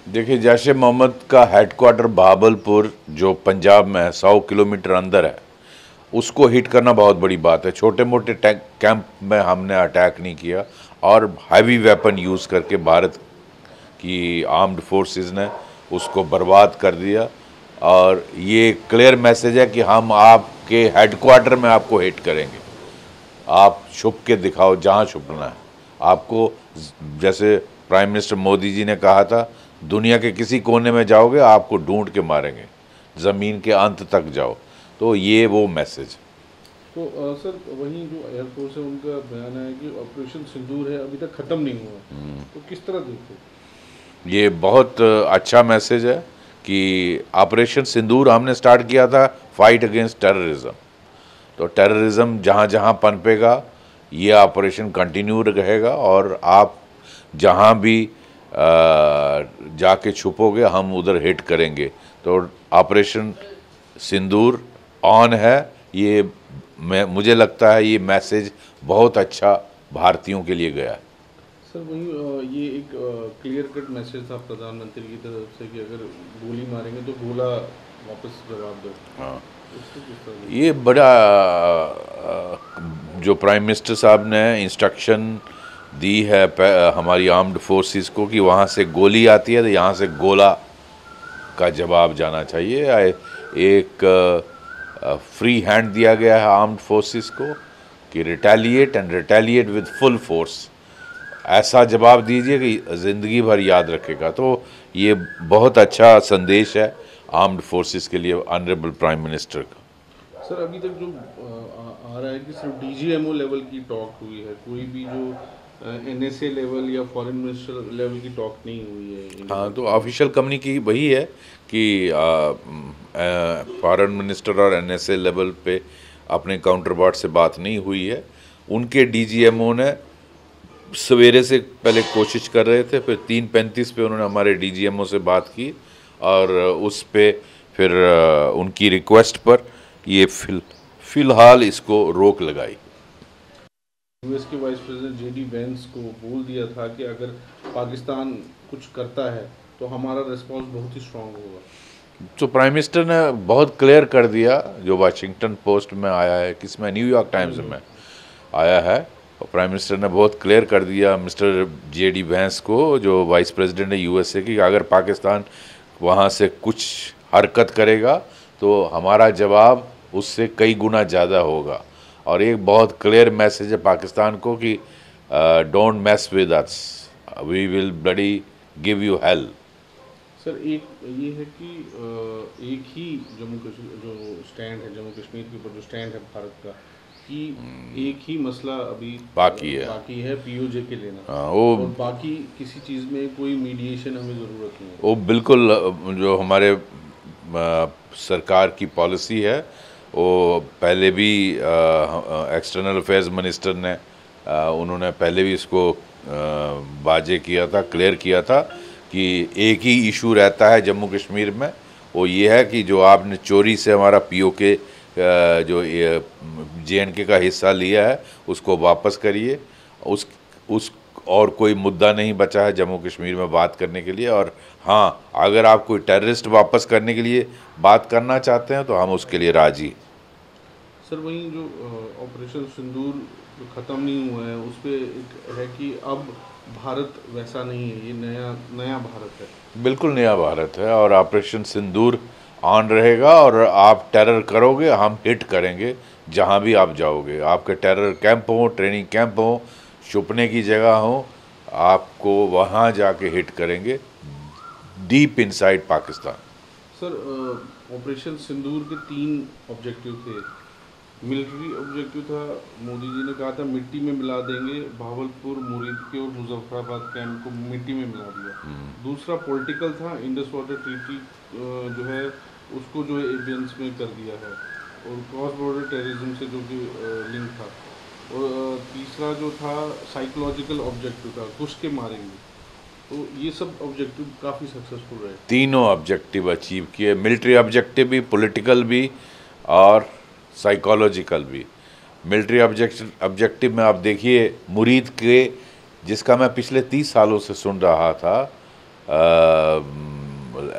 देखिए, जैश ए मोहम्मद का हेडक्वार्टर बहावलपुर जो पंजाब में है, 100 किलोमीटर अंदर है, उसको हिट करना बहुत बड़ी बात है। छोटे मोटे कैंप में हमने अटैक नहीं किया और हैवी वेपन यूज़ करके भारत की आर्म्ड फोर्सेस ने उसको बर्बाद कर दिया। और ये क्लियर मैसेज है कि हम आपके हेडक्वार्टर में आपको हिट करेंगे। आप छुप के दिखाओ जहाँ छुपना है आपको। जैसे प्राइम मिनिस्टर मोदी जी ने कहा था, दुनिया के किसी कोने में जाओगे आपको ढूंढ के मारेंगे, ज़मीन के अंत तक जाओ। तो ये वो मैसेज। तो सर वहीं जो एयरफोर्स है उनका बयान है कि ऑपरेशन सिंदूर है अभी तक ख़त्म नहीं हुआ, तो किस तरह देखते हैं? ये बहुत अच्छा मैसेज है कि ऑपरेशन सिंदूर हमने स्टार्ट किया था फाइट अगेंस्ट टेररिज्म। तो टेररिज्म जहाँ जहाँ पनपेगा ये ऑपरेशन कंटिन्यू रहेगा और आप जहाँ भी जाके छुपोगे हम उधर हिट करेंगे। तो ऑपरेशन सिंदूर ऑन है। ये मुझे लगता है ये मैसेज बहुत अच्छा भारतीयों के लिए गया है। सर वहीं ये एक क्लियर कट मैसेज था प्रधानमंत्री की तरफ से कि अगर गोली मारेंगे तो गोला वापस जवाब दो। हाँ, उसको किस तरह देखते ये बड़ा जो प्राइम मिनिस्टर साहब ने इंस्ट्रक्शन दी है हमारी आर्म्ड फोर्सेस को कि वहाँ से गोली आती है तो यहाँ से गोला का जवाब जाना चाहिए। एक फ्री हैंड दिया गया है आर्म्ड फोर्सेस को कि retaliate and retaliate with full force. ऐसा जवाब दीजिए कि ज़िंदगी भर याद रखेगा। तो ये बहुत अच्छा संदेश है आर्म्ड फोर्सेस के लिए ऑनरेबल प्राइम मिनिस्टर का। सर अभी तक जो आ रहा है कि सिर्फ डीजीएमओ लेवल की टॉक हुई है, कोई भी जो एनएसए लेवल या फॉरेन मिनिस्टर लेवल की टॉक नहीं हुई है इंडिया हाँ, तो पाकिस्तान। ऑफिशियल कम्युनिकी वही है कि फॉरेन मिनिस्टर और एनएसए लेवल पे अपने काउंटर पार्ट से बात नहीं हुई है। उनके डीजीएमओ ने सवेरे से पहले कोशिश कर रहे थे, फिर 3:35 पे उन्होंने हमारे डीजीएमओ से बात की और उस पे फिर उनकी रिक्वेस्ट पर ये फिलहाल इसको रोक लगाई। यूएस के वाइस प्रेसिडेंट जेडी वेंस को बोल दिया था कि अगर पाकिस्तान कुछ करता है तो हमारा रिस्पॉन्स बहुत ही स्ट्रांग होगा। तो प्राइम मिनिस्टर ने बहुत क्लियर कर दिया, जो वाशिंगटन पोस्ट में आया है, किसमें, न्यूयॉर्क टाइम्स में आया है। और प्राइम मिनिस्टर ने बहुत क्लियर कर दिया मिस्टर जेडी वेंस को, जो वाइस प्रेसिडेंट है यूएसए की, कि अगर पाकिस्तान वहाँ से कुछ हरकत करेगा तो हमारा जवाब उससे कई गुना ज़्यादा होगा। और एक बहुत क्लियर मैसेज है पाकिस्तान को कि don't mess with us, we will bloody give you hell. Sir एक ये है कि एक ही जम्मू कश्मीर जो स्टैंड है, जम्मू कश्मीर के ऊपर जो स्टैंड है भारत का, कि एक ही मसला अभी बाकी है पीओजे के लेना। हाँ, और वो बाकी किसी चीज़ में कोई मीडिएशन हमें ज़रूरत नहीं है। वो बिल्कुल जो हमारे सरकार की पॉलिसी है, वो पहले भी एक्सटर्नल अफेयर्स मिनिस्टर ने उन्होंने पहले भी इसको वाजे किया था, क्लियर किया था कि एक ही इशू रहता है जम्मू कश्मीर में। वो ये है कि जो आपने चोरी से हमारा पीओके जो जेएनके का हिस्सा लिया है उसको वापस करिए। उस और कोई मुद्दा नहीं बचा है जम्मू कश्मीर में बात करने के लिए। और हाँ, अगर आप कोई टेररिस्ट वापस करने के लिए बात करना चाहते हैं तो हम उसके लिए राजी। सर वहीं जो ऑपरेशन सिंदूर जो ख़त्म नहीं हुआ है उस पर एक है कि अब भारत वैसा नहीं है, ये नया नया भारत है। बिल्कुल नया भारत है और ऑपरेशन सिंदूर ऑन रहेगा। और आप टेरर करोगे, हम हिट करेंगे जहाँ भी आप जाओगे। आपके टेरर कैंप हो, ट्रेनिंग कैंप हो, छुपने की जगह हो, आपको वहाँ जाके हिट करेंगे, deep inside Pakistan. Sir operation Sindoor के 3 ऑब्जेक्टिव थे। मिलिट्री ऑब्जेक्टिव था, मोदी जी ने कहा था मिट्टी में मिला देंगे, भावलपुर, मुरीद के और मुजफ्फराबाद कैंप को मिट्टी में मिला दिया। दूसरा पॉलिटिकल था, इंडस वाटर ट्रीटी जो है उसको जो है एवियंस में कर दिया है, और क्रॉस बॉर्डर टेररिज्म से जो कि लिंक था। और तीसरा जो था साइकोलॉजिकल ऑब्जेक्टिव था, घुस के मारेंगे। तो ये सब ऑब्जेक्टिव काफ़ी सक्सेसफुल रहे। तीनों ऑब्जेक्टिव अचीव किए, मिलिट्री ऑब्जेक्टिव भी, पॉलिटिकल भी और साइकोलॉजिकल भी। मिलिट्री ऑब्जेक्टिव में आप देखिए मुरीद के, जिसका मैं पिछले 30 सालों से सुन रहा था,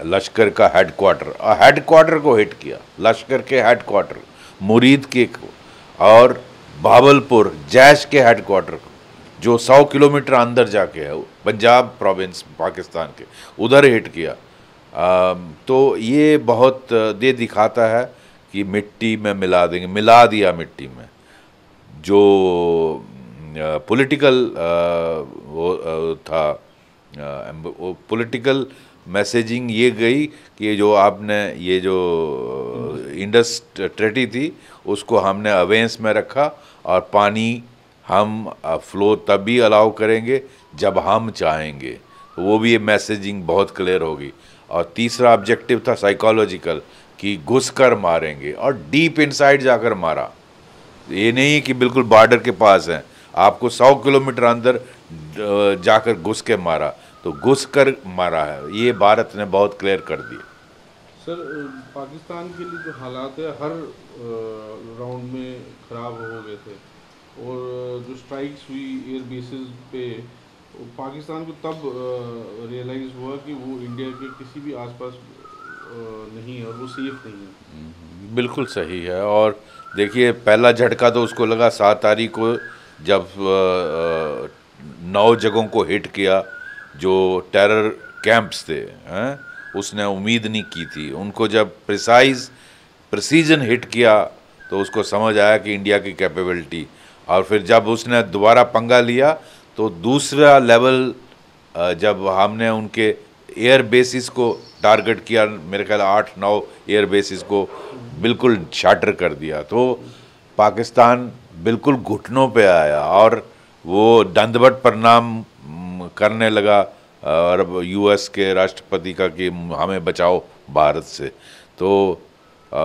लश्कर का हेडक्वार्टर को हिट किया, लश्कर के हेडक्वार्टर मुरीद के और भावलपुर जैश के हेडक्वार्टर को, जो 100 किलोमीटर अंदर जाके है, पंजाब प्रोविंस पाकिस्तान के, उधर हिट किया। तो ये बहुत ये दिखाता है कि मिट्टी में मिला दिया मिट्टी में। जो पॉलिटिकल वो था, पॉलिटिकल मैसेजिंग ये गई कि जो आपने ये जो इंडस ट्रेटी थी उसको हमने अवेंस में रखा और पानी हम फ्लो तभी अलाउ करेंगे जब हम चाहेंगे, तो वो भी ये मैसेजिंग बहुत क्लियर होगी। और तीसरा ऑब्जेक्टिव था साइकोलॉजिकल कि घुसकर मारेंगे और डीप इनसाइड जाकर मारा। ये नहीं कि बिल्कुल बॉर्डर के पास है, आपको 100 किलोमीटर अंदर जाकर घुस के मारा, तो घुस कर मारा है। ये भारत ने बहुत क्लियर कर दिया। सर, पाकिस्तान के लिए जो हालात है हर राउंड में ख़राब हो गए थे, और जो स्ट्राइक्स हुई एयर बेसिस पे, पाकिस्तान को तब रियलाइज़ हुआ कि वो इंडिया के किसी भी आसपास नहीं है और वो सेफ नहीं है। बिल्कुल सही है। और देखिए, पहला झटका तो उसको लगा 7 तारीख को, जब 9 जगहों को हिट किया जो टेरर कैंप्स थे, हैं, उसने उम्मीद नहीं की थी। उनको जब प्रिसीजन हिट किया तो उसको समझ आया कि इंडिया की कैपेबिलिटी। और फिर जब उसने दोबारा पंगा लिया तो दूसरा लेवल, जब हमने उनके एयर बेसिस को टारगेट किया, मेरे ख्याल 8-9 एयर बेसिस को बिल्कुल शाटर कर दिया, तो पाकिस्तान बिल्कुल घुटनों पे आया और वो दंडवत प्रणाम करने लगा और यूएस के राष्ट्रपति का कि हमें बचाओ भारत से। तो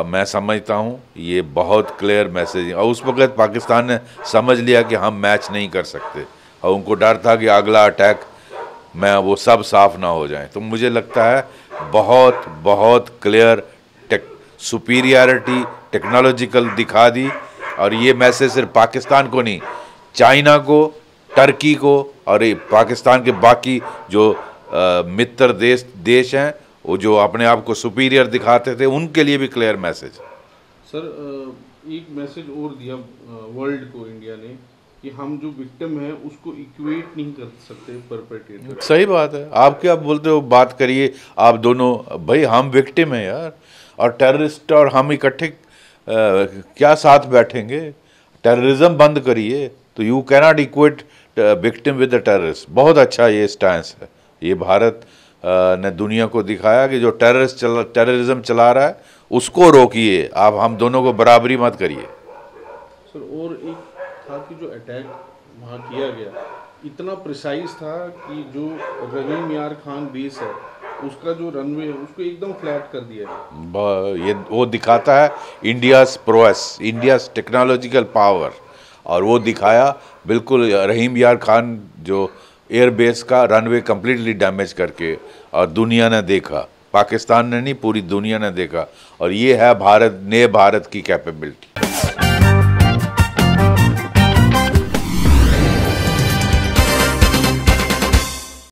मैं समझता हूँ ये बहुत क्लियर मैसेज। और उस वक्त पाकिस्तान ने समझ लिया कि हम मैच नहीं कर सकते, और उनको डर था कि अगला अटैक में वो सब साफ ना हो जाए। तो मुझे लगता है बहुत बहुत क्लियर सुपीरियरिटी टेक्नोलॉजिकल दिखा दी। और ये मैसेज सिर्फ पाकिस्तान को नहीं, चाइना को, टर्की को और पाकिस्तान के बाकी जो मित्र देश हैं, वो जो अपने आप को सुपीरियर दिखाते थे, उनके लिए भी क्लियर मैसेज। सर, एक मैसेज और दिया वर्ल्ड को इंडिया ने कि हम जो विक्टिम है उसको इक्वेट नहीं कर सकते परपेट्रेटर। सही बात है। आप क्या बोलते हो, बात करिए आप दोनों, भाई हम विक्टिम हैं यार, और टेररिस्ट और हम इकट्ठे क्या साथ बैठेंगे? टेररिज्म बंद करिए, तो you cannot equate victim with the terrorist. बहुत अच्छा ये स्टैंस है। ये भारत ने दुनिया को दिखाया कि जो टेररिज्म चला रहा है उसको रोकिए, आप हम दोनों को बराबरी मत करिए। सर, और एक था कि जो अटैक वहाँ किया गया इतना प्रिसाइज था कि जो रहीम यार खान बेस है उसका जो रनवे है उसको एकदम फ्लैट कर दिया है। ये वो दिखाता है इंडियाज़ प्रोएस, इंडियाज़ टेक्नोलॉजिकल पावर। और वो दिखाया बिल्कुल रहीम यार खान जो एयरबेस का रनवे कम्प्लीटली डैमेज करके, और दुनिया ने देखा, पाकिस्तान ने नहीं पूरी दुनिया ने देखा। और ये है भारत की कैपेबिलिटी।